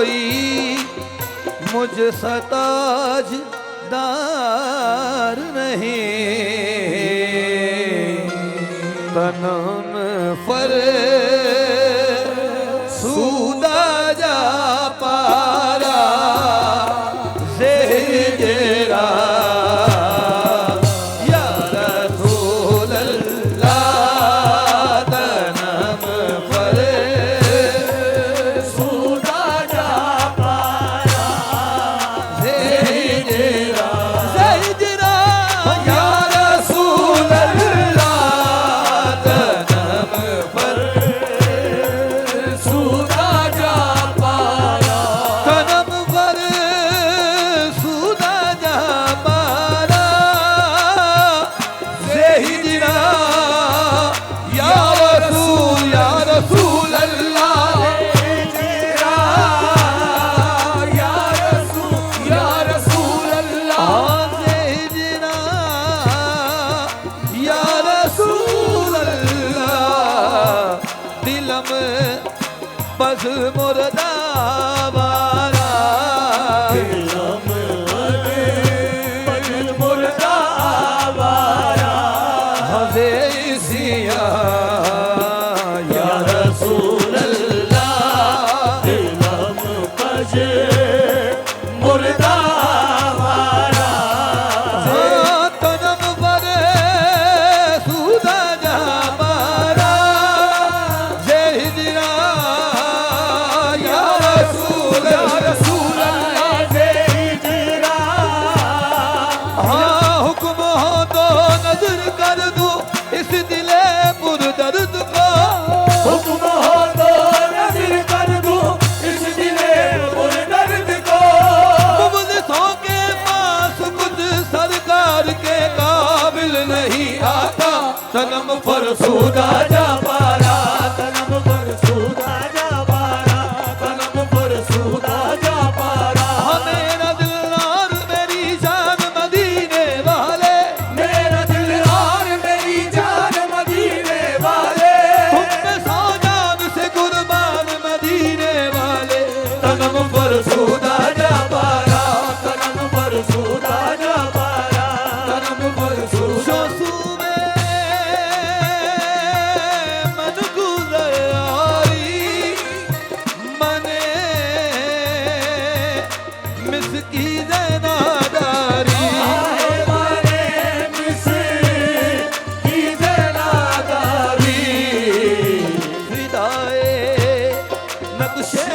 कोई मुझ सताजदार नहीं, तनम फर सूदा जा पारा जेरा या रसूल अल्लाह, तनम फर सूदा जा पारा जेरा जेरा या रसूल अल्लाह, तनम फर सूदा जा पारा, तनम फर सूदा जा पारा जेहिरा या रसूल अल्लाह, या रसूल अल्लाह, जेहिरा या रसूल अल्लाह, दिलम बस मुर्दा वारा, दिलम बस मुर्दा वारा, हज़े सिया या रसूल अल्लाह, दिलम बस मुर्दा वारा, तनम पर सूदा जा पारा जेहिरा या रसूल अल्लाह, जेहिरा हाँ हुक्म हो तो नजर कर दो इस दिले पुरदर्द को, हुक्म हो तो नजर कर दो इस दिले पुरदर्द को, मुबलिसों के पास कुछ सरकार के काबिल नहीं आता, तनम पर सूदा जा पारा, तनम पर सूदा जा पारा, तनम पर सूदा जा पारा, मेरा दिल और मेरी जान मदीने वाले, मेरा दिल और मेरी जान मदीने वाले, तुम पे सौ जान से कुर्बान मदीने वाले, तनम पर सूदा जा पारा, तनम पर सूदा जा पारा, तनम पर सूदा में मन गुज़ारी मने मिसकी ज़नादारी, मने मिसकी ज़नादारी, फिदाए नक्शे